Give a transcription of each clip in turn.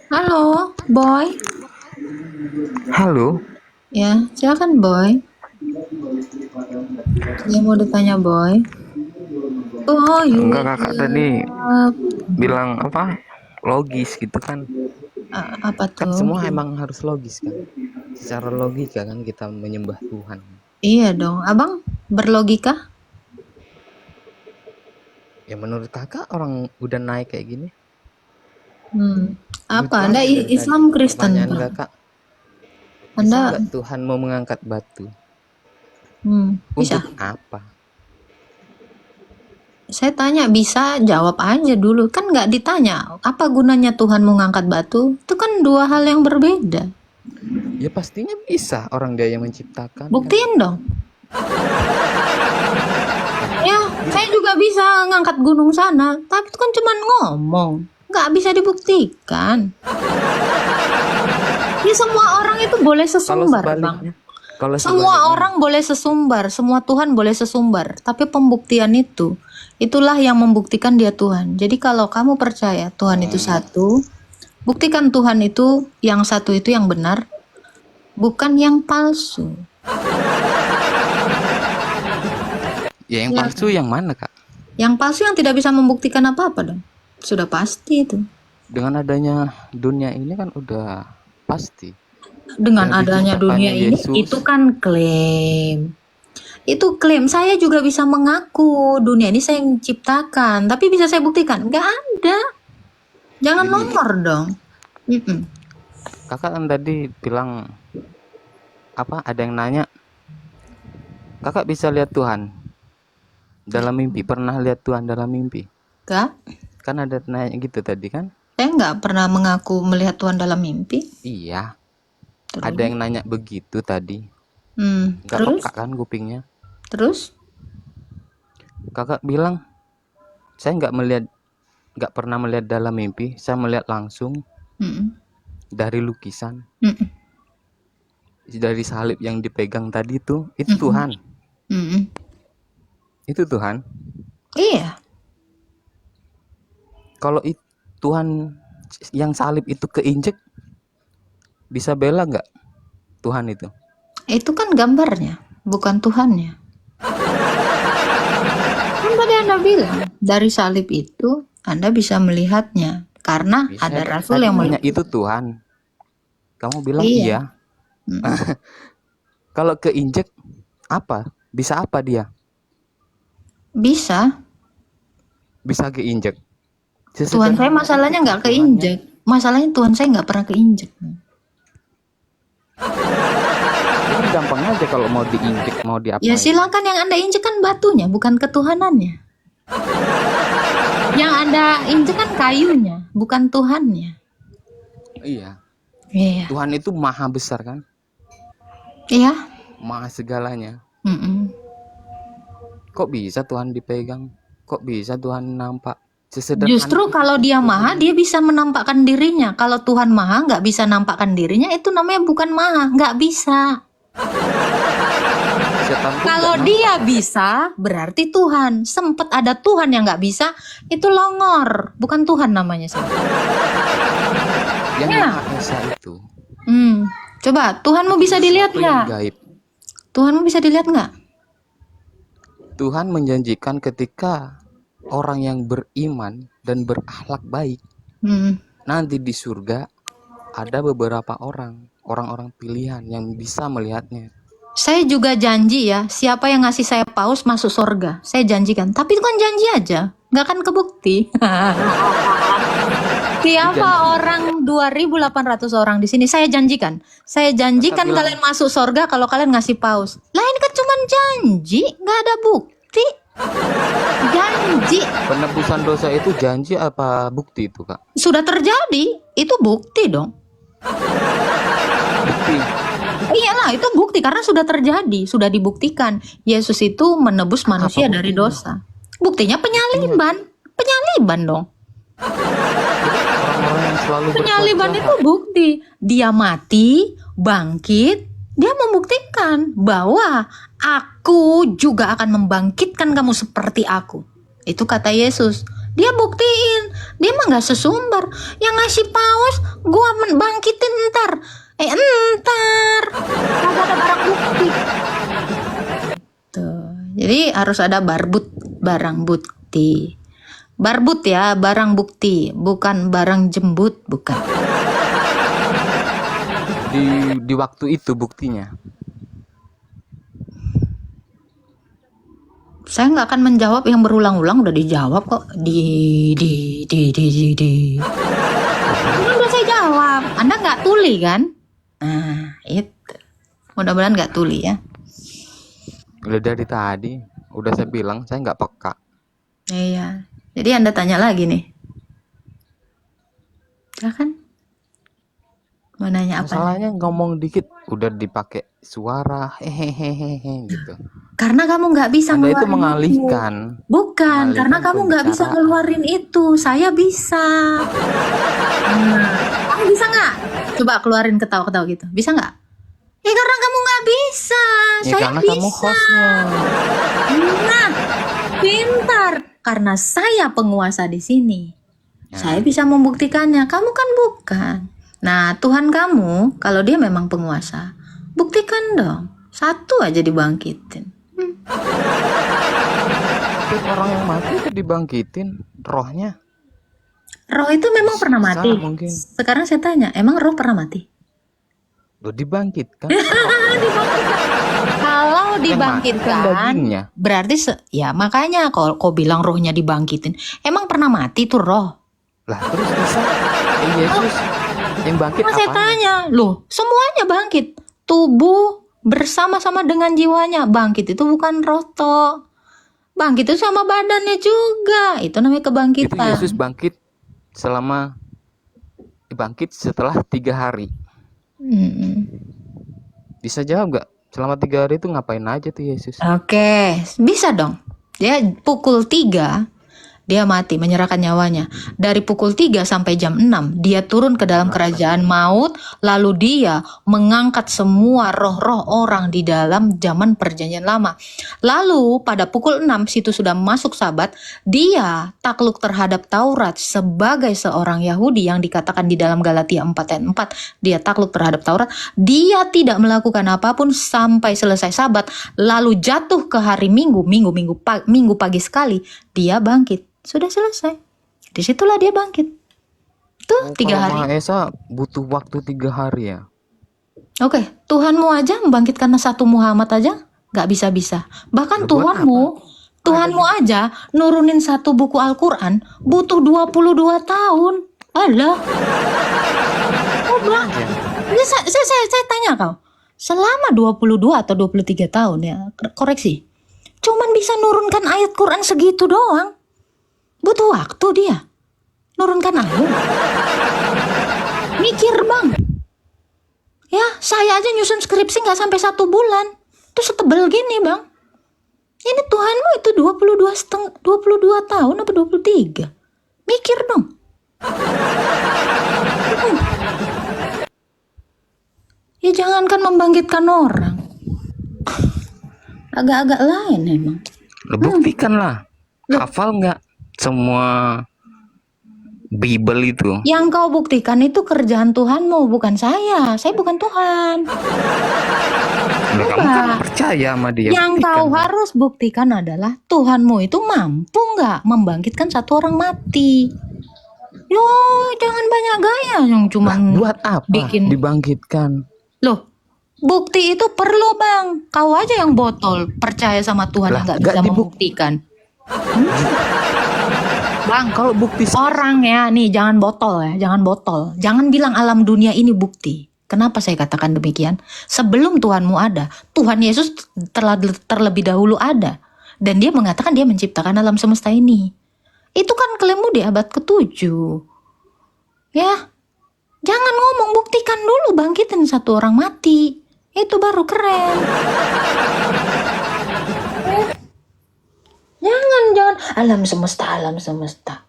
Halo, Boy. Halo, Ya, silakan Boy. Saya mau ditanya Boy. Oh, enggak you kakak tadi love. bilang apa? Logis gitu kan? Apa Kan tuh? semua emang harus logis kan? Secara logika kan kita menyembah Tuhan. Iya dong, Abang berlogika? Ya menurut kakak orang udah naik kayak gini, Apa? lucu Anda aja dari tadi. Islam Kristen, Pertanyaan Pak? kakak, bisa Anda, nggak Tuhan mau mengangkat batu? bisa? Untuk apa? Saya tanya bisa, jawab aja dulu. Kan nggak ditanya, apa gunanya Tuhan mau ngangkat batu? Itu kan dua hal yang berbeda. Ya pastinya bisa, orang dia yang menciptakan kan. Buktiin dong. Ya, saya Gimana? juga bisa ngangkat gunung sana, tapi itu kan cuma ngomong, nggak bisa dibuktikan. Ya semua orang itu boleh Kalau sesumbar, Bang. sebaliknya, kalau Semua sebaliknya, orang boleh sesumbar, semua Tuhan boleh sesumbar, tapi pembuktian itulah yang membuktikan dia Tuhan. Jadi kalau kamu percaya Tuhan itu satu, buktikan Tuhan itu yang satu itu yang benar, bukan yang palsu. ya yang Ya palsu kan? yang mana kak? Yang palsu yang tidak bisa membuktikan apa-apa dong. Sudah pasti itu. Dengan adanya dunia ini kan udah pasti. Dengan Yang adanya dunia diciptakannya ini, itu Yesus. kan klaim. Itu klaim. Saya juga bisa mengaku dunia ini saya yang ciptakan, tapi bisa saya buktikan? Nggak ada. Jangan Gini, nomor dong. Mm-mm. kakak kan tadi bilang apa? Ada yang nanya, kakak bisa lihat Tuhan dalam mimpi? Pernah lihat Tuhan dalam mimpi? Nggak. Kan ada nanya gitu tadi kan? Saya nggak pernah mengaku melihat Tuhan dalam mimpi. Iya, ada Terus, yang nanya begitu tadi. Nggak terus, peka kan kupingnya? terus. Kakak bilang, saya nggak pernah melihat dalam mimpi. Saya melihat langsung Mm-mm. dari lukisan, Mm-mm. dari salib yang dipegang tadi itu Mm-mm. Tuhan. Mm-mm. Itu Tuhan. Iya, Kalau Tuhan yang salib itu keinjek, bisa bela nggak Tuhan itu? itu kan gambarnya, bukan Tuhannya. Kan tadi Anda bilang, dari salib itu Anda bisa melihatnya. Karena Bisa ada rasul tadi yang nanya itu melukis. Tuhan. Kamu bilang Iya. iya. Mm-mm. Kalau keinjek apa? Bisa apa dia? Bisa. Bisa keinjek. Tuhan saya Sesederhana itu masalahnya kok nggak Tuhannya. keinjek. Masalahnya Tuhan saya nggak pernah keinjek. Jadi gampang aja kalau mau diinjek, mau Ya diapain. silakan, yang Anda injek kan batunya, bukan ketuhanannya. Yang Anda injek kan kayunya, bukan Tuhannya. Iya. Iya. Tuhan itu maha besar kan? Iya. Maha segalanya. Mm-mm. Kok bisa Tuhan dipegang? Kok bisa Tuhan nampak? Sesederhana Justru itu kalau kok dia maha, Tuhan. dia bisa menampakkan dirinya. Kalau Tuhan maha nggak bisa nampakkan dirinya, itu namanya bukan maha, nggak bisa. Setan pun nggak Kalau nampak dia kan? bisa, berarti Tuhan. Sempet ada Tuhan yang nggak bisa, itu longor, bukan Tuhan namanya sih. Yang Ya. Maha Esa itu. Coba, Tuhanmu Itu bisa dilihat sesuatu yang nggak? gaib. Tuhanmu bisa dilihat nggak? Tuhan menjanjikan ketika orang yang beriman dan berakhlak baik, Hmm. nanti di surga ada beberapa orang-orang pilihan yang bisa melihatnya. Saya juga janji ya, siapa yang ngasih saya paus masuk surga. Saya janjikan. Tapi itu kan janji aja, nggak akan kebukti. Itu Siapa janji. orang 2.800 orang di sini? Saya janjikan. Saya Kakak janjikan bilang, kalian masuk surga kalau kalian ngasih paus. Lah ini kan cuma janji, nggak ada bukti. Janji. penebusan dosa itu janji apa bukti itu kak? Sudah terjadi, itu bukti dong. Bukti. Iyalah, itu bukti karena sudah terjadi, sudah dibuktikan. Yesus itu menebus Apa manusia dari buktinya? dosa. Buktinya Buktinya penyaliban. Penyaliban dong. orang-orang yang selalu berbuat Penyaliban itu jahat. bukti. Dia mati, bangkit, dia membuktikan bahwa aku juga akan membangkitkan kamu seperti aku. Itu kata Yesus. Dia buktiin. Dia mah nggak sesumbar. Yang ngasih paus, gua bangkitin ntar. Ntar. Kagak ada barang bukti. Tuh. Jadi harus ada barang bukti. Barbut ya, barang bukti, bukan barang jembut, bukan. Di waktu itu buktinya. Saya nggak akan menjawab yang berulang-ulang, udah dijawab kok. Di. Ini udah saya jawab. Anda nggak tuli kan? Nah, itu. Mudah-mudahan nggak tuli ya. Udah dari tadi, udah saya bilang saya nggak peka. Iya. Jadi Anda tanya lagi nih. Ya kan? Mau nanya apa? Masalahnya ngomong dikit udah dipakai suara hehehehe gitu. Karena kamu nggak bisa Anda itu ngeluarin mengalihkan. itu. Bukan, karena kamu nggak bisa pembicaraan. ngeluarin itu. Saya bisa. Kamu bisa nggak? Coba keluarin ketawa-ketawa gitu. Bisa nggak? Ya karena kamu nggak bisa. Ya Saya karena bisa. kamu hostnya. Nah, pintar. Karena saya penguasa di sini. Saya bisa membuktikannya. Kamu kan bukan. Nah, Tuhan kamu, kalau dia memang penguasa, buktikan dong. Satu aja dibangkitin. Setiap orang yang mati itu dibangkitin rohnya. Roh itu memang pernah Bisa mati. mungkin. Sekarang saya tanya, emang roh pernah mati? Loh dibangkitkan. Kalau dibangkitkan dagingnya. berarti ya makanya kalau kau bilang rohnya dibangkitin, emang pernah mati tuh roh? Lah terus bisa Yesus yang bangkit Nah, saya apanya? tanya, loh semuanya bangkit. Tubuh bersama-sama dengan jiwanya bangkit itu bukan roh toh. Bangkit itu sama badannya juga. Itu namanya Itu kebangkitan. Yesus bangkit setelah 3 hari. Bisa jawab nggak? Selama 3 hari itu ngapain aja tuh Yesus? Oke, bisa dong. Dia pukul 3 dia mati, menyerahkan nyawanya. Dari pukul 3 sampai jam 6 dia turun ke dalam kerajaan maut, lalu dia mengangkat semua roh-roh orang di dalam zaman perjanjian lama. Lalu pada pukul 6 situ sudah masuk Sabat, dia takluk terhadap Taurat sebagai seorang Yahudi yang dikatakan di dalam Galatia 4 ayat 4, dia takluk terhadap Taurat. Dia tidak melakukan apapun sampai selesai Sabat, lalu jatuh ke hari Minggu pagi sekali, dia bangkit. Sudah selesai. Disitulah dia bangkit. Tuh 3 Kalau hari. Maha Esa butuh waktu 3 hari ya. Oke, Tuhanmu aja membangkitkan satu Muhammad aja nggak bisa-bisa. Bahkan Lah, buat Tuhanmu aja nurunin satu buku Al-Quran butuh 22 tahun. Alah. Oh, Bang. Ini saya tanya kau. Selama 22 atau 23 tahun ya, koreksi. Cuman bisa nurunkan ayat Quran segitu doang. Butuh waktu dia nurunkan ayat. Mikir bang. Ya saya aja nyusun skripsi gak sampai 1 bulan. Itu setebel gini bang. Ini Tuhanmu itu 22 tahun apa 23. Mikir dong. Ya jangankan membangkitkan orang. Agak-agak lain emang. Buktikan lah. Hafal nggak semua Bible itu? Yang kau buktikan itu kerjaan Tuhanmu, bukan saya. Saya bukan Tuhan. Nah, kamu kan percaya sama dia. Yang Buktikan kau lah. harus buktikan adalah Tuhanmu itu mampu nggak membangkitkan satu orang mati. Yo, jangan banyak gaya yang cuma Buat apa bikin. dibangkitkan? Loh, bukti itu perlu bang. Kau aja yang botol percaya sama Tuhan yang nggak bisa membuktikan. Bang, Kalau bukti orang ya nih jangan botol ya, jangan botol. Jangan bilang alam dunia ini bukti. Kenapa saya katakan demikian? Sebelum Tuhanmu ada, Tuhan Yesus terlebih dahulu ada. Dan dia mengatakan dia menciptakan alam semesta ini. Itu kan klaimmu di abad ke-7. Ya, jangan ngomong, buktikan dulu bangkitin satu orang mati. Itu baru keren. Jangan alam semesta.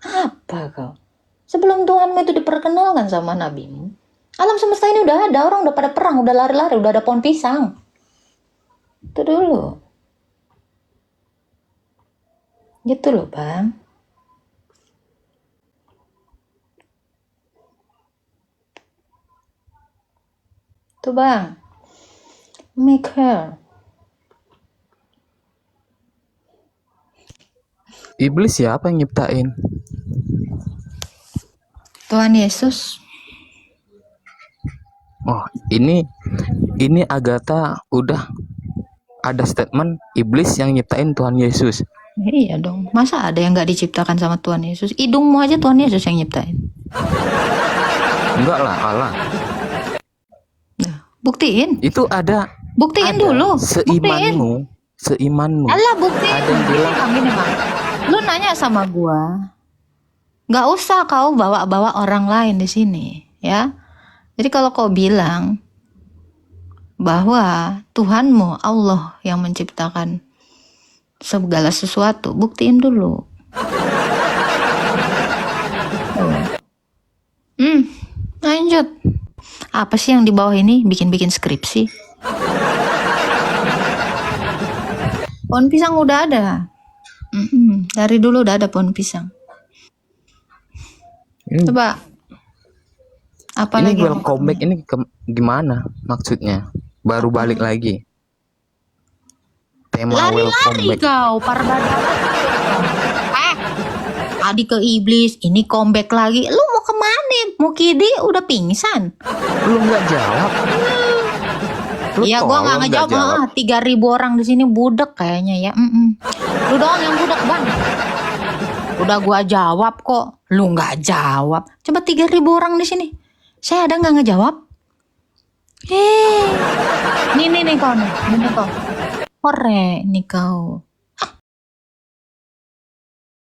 Apa kau? Sebelum Tuhanmu itu diperkenalkan sama nabimu, alam semesta ini udah ada, orang udah pada perang, udah lari-lari, udah ada pohon pisang. Itu dulu. Gitu loh, Bang. Tuh bang, make her. Iblis siapa yang nyiptain? Tuhan Yesus. Oh, ini Agatha udah ada statement iblis yang nyiptain Tuhan Yesus. Iya dong. Masa ada yang nggak diciptakan sama Tuhan Yesus? Hidungmu aja Tuhan Yesus yang nyiptain. Enggak lah, Allah. Nah, buktiin. Itu ada Buktiin dulu. Buktiin. seimanmu. Alah buktiin. Ada yang bilang Gini bang. Lu nanya sama gua. Nggak usah kau bawa-bawa orang lain di sini, ya. Jadi kalau kau bilang bahwa Tuhanmu Allah yang menciptakan segala sesuatu, buktiin dulu. Lanjut. Apa sih yang di bawah ini bikin-bikin skripsi? Pohon pisang udah ada. Dari dulu udah ada pohon pisang. Coba. Apa ini lagi? welcome back ini gimana maksudnya? Baru balik lagi. Tema welcome Lari-lari back. kau, parbada. Tadi ke iblis, ini comeback lagi. Lu mau kemana? Mau kidi udah pingsan. Lu nggak jawab. Lu Iya, gua nggak tolong ngejawab. 3.000 orang di sini budek kayaknya ya. Lu doang yang budek bang. Udah gua jawab kok. Lu nggak jawab. Coba 3.000 orang di sini. Saya ada nggak ngejawab? Nih kau nih. Ini kau. Hore nih kau.